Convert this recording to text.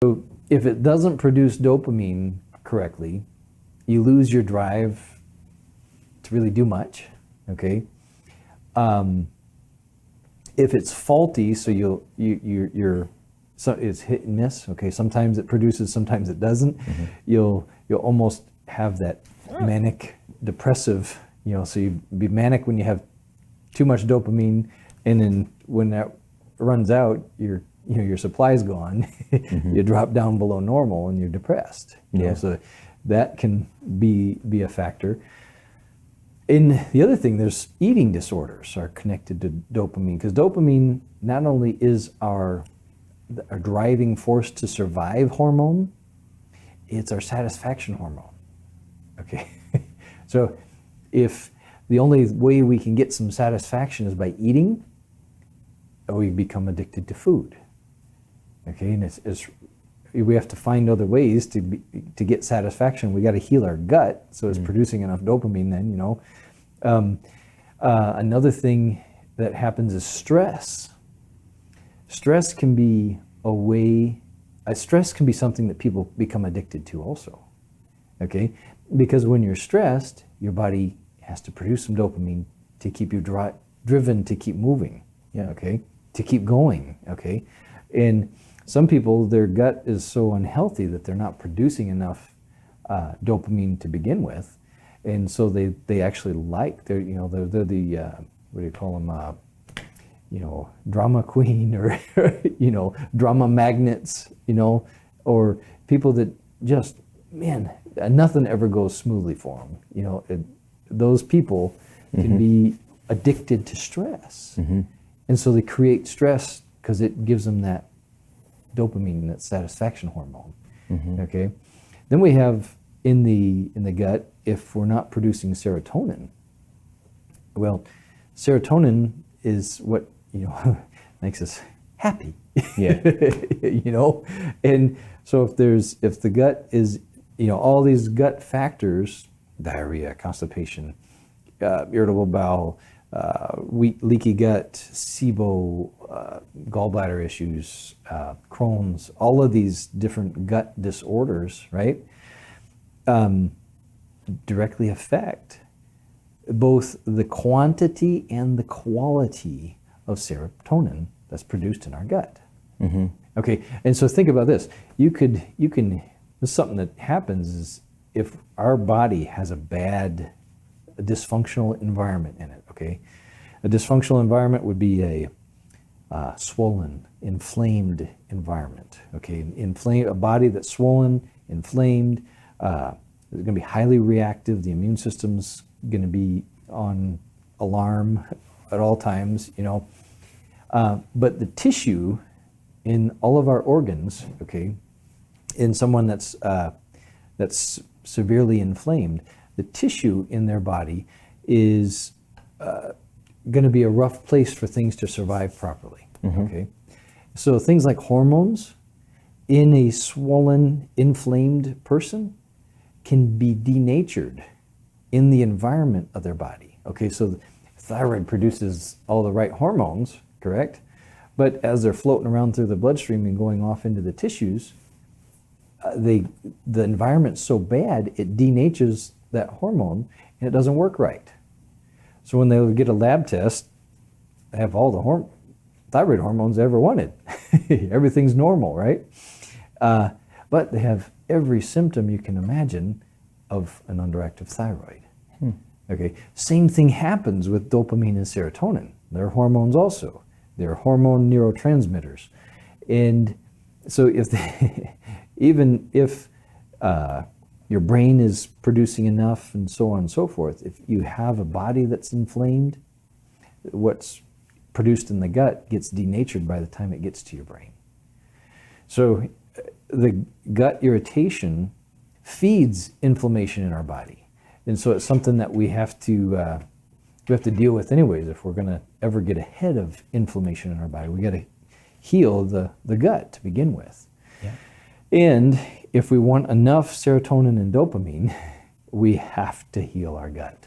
So if it doesn't produce dopamine correctly, you lose your drive to really do much, okay? If it's faulty, so it's hit and miss, okay? Sometimes it produces, sometimes it doesn't. You'll almost have that manic depressive, so you be manic when you have too much dopamine, and then when that runs out, your supply's gone. You drop down below normal and you're depressed. So that can be a factor. And the other thing, there's eating disorders are connected to dopamine, because dopamine not only is our driving force to survive hormone, it's our satisfaction hormone. Okay, so if the only way we can get some satisfaction is by eating, we become addicted to food. Okay, and we have to find other ways to get satisfaction. We got to heal our gut so it's producing enough dopamine. Then another thing that happens is stress. Stress can be stress can be something that people become addicted to also. Okay, because when you're stressed, your body has to produce some dopamine to keep you driven to keep moving. Okay, to keep going. Okay, and some people, their gut is so unhealthy that they're not producing enough dopamine to begin with, and so they actually they're the what do you call them, drama queen, or drama magnets, or people that just, man, nothing ever goes smoothly for them. Those people can be addicted to stress, and so they create stress because it gives them that dopamine, that satisfaction hormone. Okay, then we have in the gut, if we're not producing serotonin, well, serotonin is what makes us happy. And so if the gut is, all these gut factors, diarrhea, constipation, irritable bowel, leaky gut, SIBO, gallbladder issues, Crohn's, all of these different gut disorders, right, directly affect both the quantity and the quality of serotonin that's produced in our gut. Okay, and so think about this. You can, something that happens is if our body has a dysfunctional environment in it, okay? A dysfunctional environment would be a swollen, inflamed environment, okay? A body that's swollen, inflamed, is going to be highly reactive. The immune system's going to be on alarm at all times, but the tissue in all of our organs, okay, in someone that's severely inflamed, the tissue in their body is going to be a rough place for things to survive properly. Okay, so things like hormones in a swollen, inflamed person can be denatured in the environment of their body. Okay, so thyroid produces all the right hormones, correct? But as they're floating around through the bloodstream and going off into the tissues, the environment's so bad, it denatures that hormone and it doesn't work right. So when they get a lab test, they have all the thyroid hormones they ever wanted. Everything's normal, right? But they have every symptom you can imagine of an underactive thyroid. Okay, same thing happens with dopamine and serotonin. They're hormones also. They're hormone neurotransmitters. And so even if your brain is producing enough and so on and so forth, if you have a body that's inflamed, what's produced in the gut gets denatured by the time it gets to your brain. So the gut irritation feeds inflammation in our body. And so it's something that we have to deal with anyways. If we're going to ever get ahead of inflammation in our body, we got to heal the gut to begin with. And if we want enough serotonin and dopamine, we have to heal our gut.